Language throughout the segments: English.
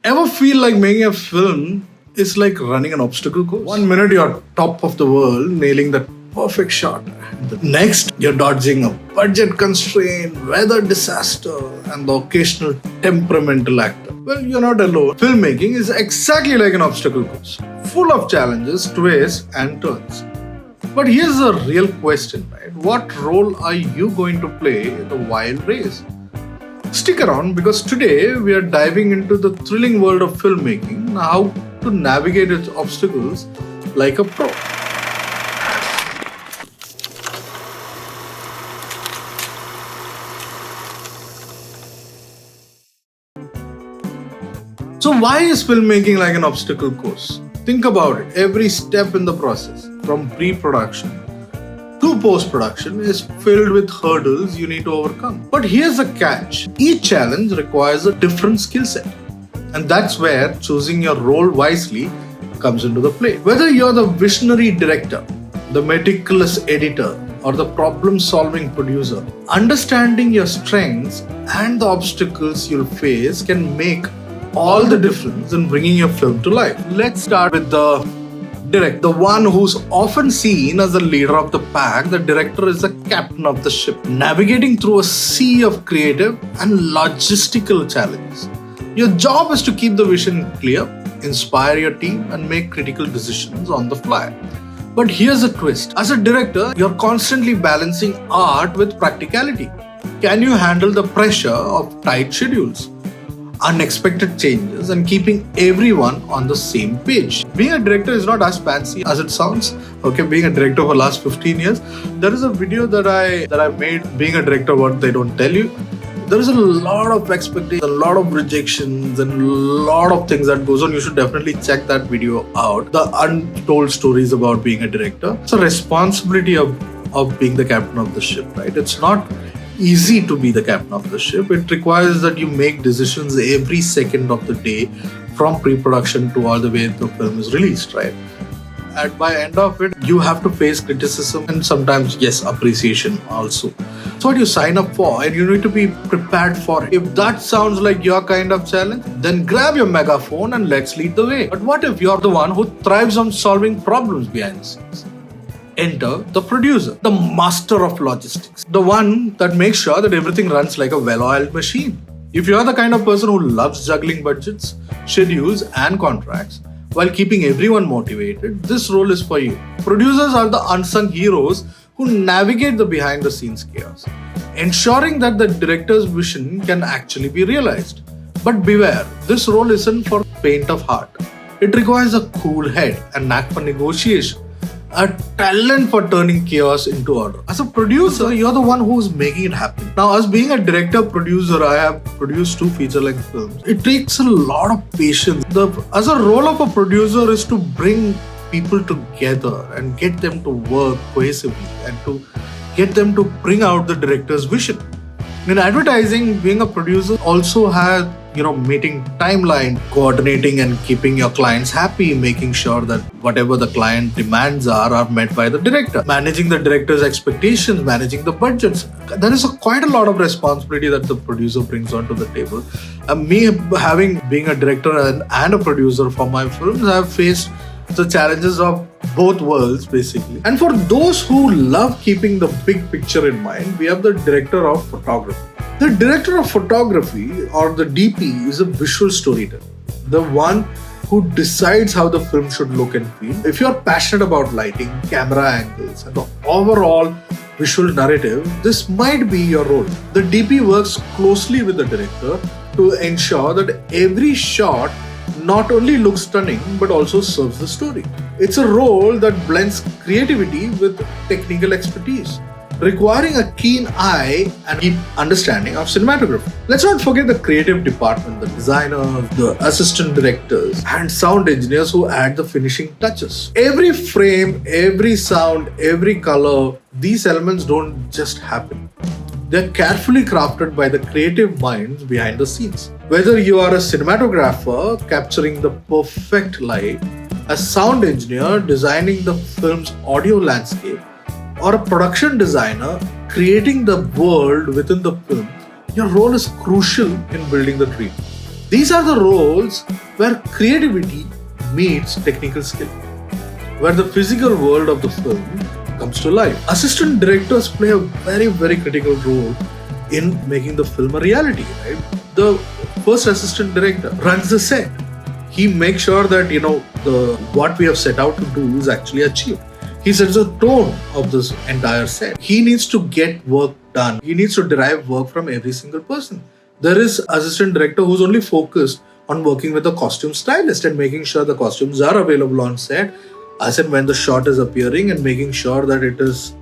Ever feel like making a film is like running an obstacle course? 1 minute you're top of the world, nailing that perfect shot. The next, you're dodging a budget constraint, weather disaster, and the occasional temperamental actor. Well, you're not alone. Filmmaking is exactly like an obstacle course, full of challenges, twists, and turns. But here's a real question, right? What role are you going to play in the wild race? Stick around because today we are diving into the thrilling world of filmmaking, how to navigate its obstacles like a pro. So why is filmmaking like an obstacle course? Think about it. Every step in the process, from pre-production to post-production, is filled with hurdles you need to overcome. But here's the catch. Each challenge requires a different skill set. And that's where choosing your role wisely comes into the play. Whether you're the visionary director, the meticulous editor, or the problem-solving producer, understanding your strengths and the obstacles you'll face can make all the difference in bringing your film to life. Let's start with the director, the one who's often seen as the leader of the pack. The director is the captain of the ship, navigating through a sea of creative and logistical challenges. Your job is to keep the vision clear, inspire your team, and make critical decisions on the fly. But here's a twist. As a director, you're constantly balancing art with practicality. Can you handle the pressure of tight schedules, unexpected changes, and keeping everyone on the same page? Being a director is not as fancy as it sounds. Okay, being a director for the last 15 years, there is a video that I made, being a director, what they don't tell you. There is a lot of expectations, a lot of rejections, and a lot of things that goes on. You should definitely check that video out. The untold stories about being a director. It's a responsibility of being the captain of the ship, right? It's not easy to be the captain of the ship. It requires that you make decisions every second of the day, from pre-production to all the way the film is released, right? And by end of it, you have to face criticism and sometimes, yes, appreciation also. So what you sign up for, and you need to be prepared for it. If that sounds like your kind of challenge, then grab your megaphone and let's lead the way. But what if you're the one who thrives on solving problems behind the scenes? Enter the producer, the master of logistics, the one that makes sure that everything runs like a well-oiled machine. If you're the kind of person who loves juggling budgets, schedules, and contracts while keeping everyone motivated, this role is for you. Producers are the unsung heroes who navigate the behind-the-scenes chaos, ensuring that the director's vision can actually be realized. But beware, this role isn't for faint of heart. It requires a cool head, a knack for negotiation, a talent for turning chaos into order. As a producer, you're the one who's making it happen. Now, as being a director-producer, I have produced 2 feature-length films. It takes a lot of patience. As a role of a producer is to bring people together and get them to work cohesively and to get them to bring out the director's vision. In advertising, being a producer also has, meeting timeline, coordinating and keeping your clients happy, making sure that whatever the client demands are met by the director, managing the director's expectations, managing the budgets. There is quite a lot of responsibility that the producer brings onto the table. Me being a director and a producer for my films, I have faced the challenges of both worlds basically. And for those who love keeping the big picture in mind, we have the director of photography. The director of photography, or the DP, is a visual storyteller, the one who decides how the film should look and feel. If you're passionate about lighting, camera angles, and the overall visual narrative, this might be your role. The DP works closely with the director to ensure that every shot not only looks stunning but also serves the story. It's a role that blends creativity with technical expertise, requiring a keen eye and deep understanding of cinematography. Let's not forget the creative department, the designers, the assistant directors, and sound engineers who add the finishing touches. Every frame, every sound, every color, these elements don't just happen. They're carefully crafted by the creative minds behind the scenes. Whether you are a cinematographer capturing the perfect light, a sound engineer designing the film's audio landscape, or a production designer creating the world within the film, your role is crucial in building the dream. These are the roles where creativity meets technical skill, where the physical world of the film comes to life. Assistant directors play a very, very critical role in making the film a reality, right? The first assistant director runs the set. He makes sure that, what we have set out to do is actually achieved. He sets the tone of this entire set. He needs to get work done. He needs to derive work from every single person. There is assistant director who's only focused on working with a costume stylist and making sure the costumes are available on set as and when the shot is appearing, and making sure that it is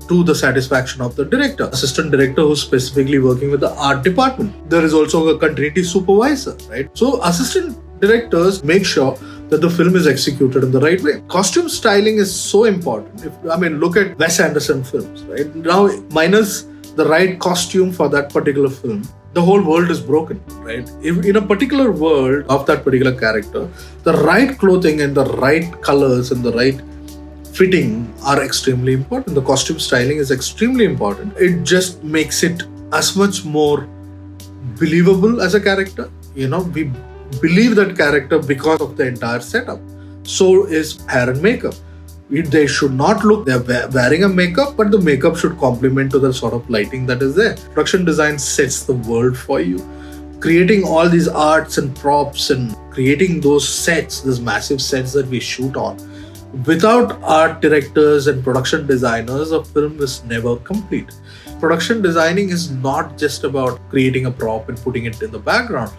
to the satisfaction of the director. Assistant director who's specifically working with the art department. There is also a continuity supervisor, right? So assistant directors make sure that the film is executed in the right way. Costume styling is so important. Look at Wes Anderson films, right? Now, minus the right costume for that particular film, the whole world is broken, right? If in a particular world of that particular character, the right clothing and the right colors and the right fitting are extremely important. The costume styling is extremely important. It just makes it as much more believable as a character. We believe that character because of the entire setup. So is hair and makeup. They should not look, they're wearing a makeup, but the makeup should complement to the sort of lighting that is there. Production design sets the world for you. Creating all these arts and props and creating those sets, those massive sets that we shoot on. Without art directors and production designers, a film is never complete. Production designing is not just about creating a prop and putting it in the background.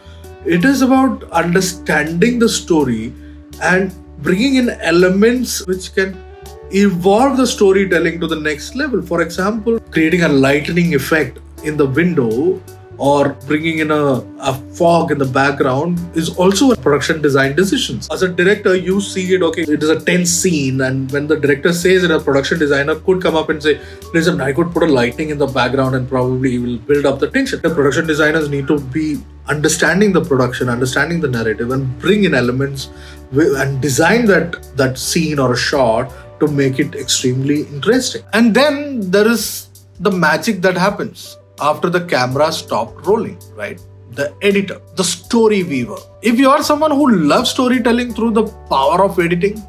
It is about understanding the story and bringing in elements which can evolve the storytelling to the next level. For example, creating a lightning effect in the window or bringing in a fog in the background is also a production design decision. As a director, you see it, okay, it is a tense scene, and when the director says it, a production designer could come up and say, listen, I could put a lightning in the background and probably will build up the tension. The production designers need to be understanding the production, understanding the narrative, and bring in elements and design that scene or a shot to make it extremely interesting. And then there is the magic that happens after the camera stopped rolling, right? The editor, the story weaver. If you are someone who loves storytelling through the power of editing,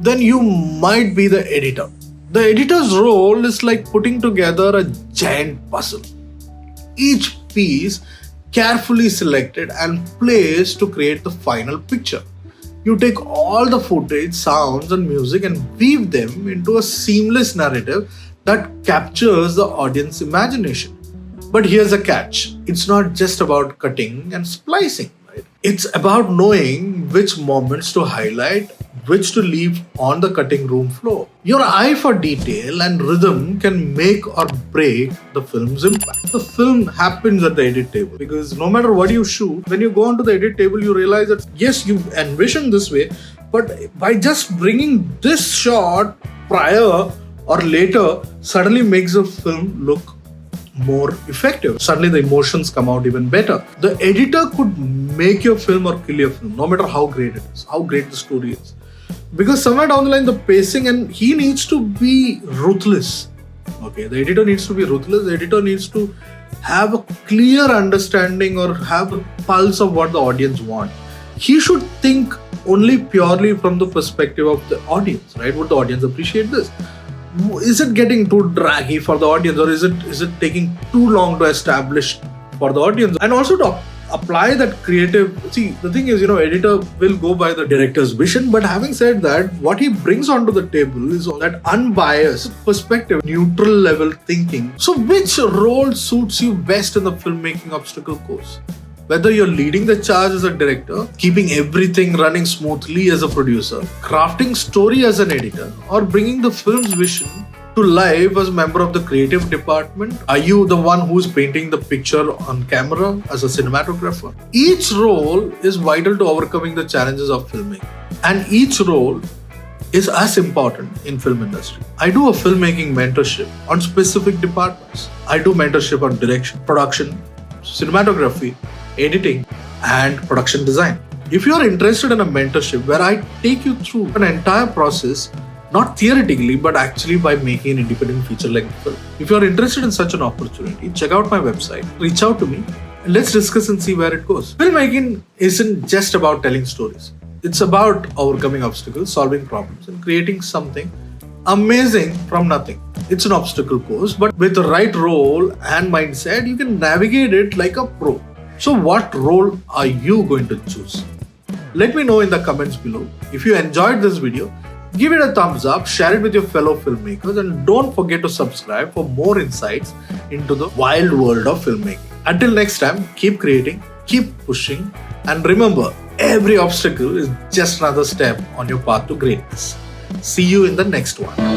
then you might be the editor. The editor's role is like putting together a giant puzzle. Each piece carefully selected and placed to create the final picture. You take all the footage, sounds and music and weave them into a seamless narrative that captures the audience imagination. But here's a catch. It's not just about cutting and splicing, right? It's about knowing which moments to highlight, which to leave on the cutting room floor. Your eye for detail and rhythm can make or break the film's impact. The film happens at the edit table because no matter what you shoot, when you go onto the edit table, you realize that yes, you envision this way, but by just bringing this shot prior or later suddenly makes the film look more effective. Suddenly the emotions come out even better. The editor could make your film or kill your film, no matter how great it is, how great the story is. Because somewhere down the line, the pacing, and he needs to be ruthless. Okay, the editor needs to be ruthless. The editor needs to have a clear understanding or have a pulse of what the audience wants. He should think only purely from the perspective of the audience, right? Would the audience appreciate this? Is it getting too draggy for the audience, or is it taking too long to establish for the audience? And also to apply that creative. See, the thing is, editor will go by the director's vision, but having said that, what he brings onto the table is that unbiased perspective, neutral level thinking. So which role suits you best in the filmmaking obstacle course? Whether you're leading the charge as a director, keeping everything running smoothly as a producer, crafting story as an editor, or bringing the film's vision to life as a member of the creative department? Are you the one who's painting the picture on camera as a cinematographer? Each role is vital to overcoming the challenges of filmmaking, and each role is as important in film industry. I do a filmmaking mentorship on specific departments. I do mentorship on direction, production, cinematography, editing and production design. If you are interested in a mentorship where I take you through an entire process, not theoretically but actually by making an independent feature-length film. If you are interested in such an opportunity, check out my website, reach out to me Let's discuss and see where it goes. Filmmaking isn't just about telling stories. It's about overcoming obstacles, solving problems, and creating something amazing from nothing. It's an obstacle course, but with the right role and mindset, you can navigate it like a pro. So, what role are you going to choose? Let me know in the comments below. If you enjoyed this video, give it a thumbs up, share it with your fellow filmmakers, and don't forget to subscribe for more insights into the wild world of filmmaking. Until next time, keep creating, keep pushing, and remember, every obstacle is just another step on your path to greatness. See you in the next one.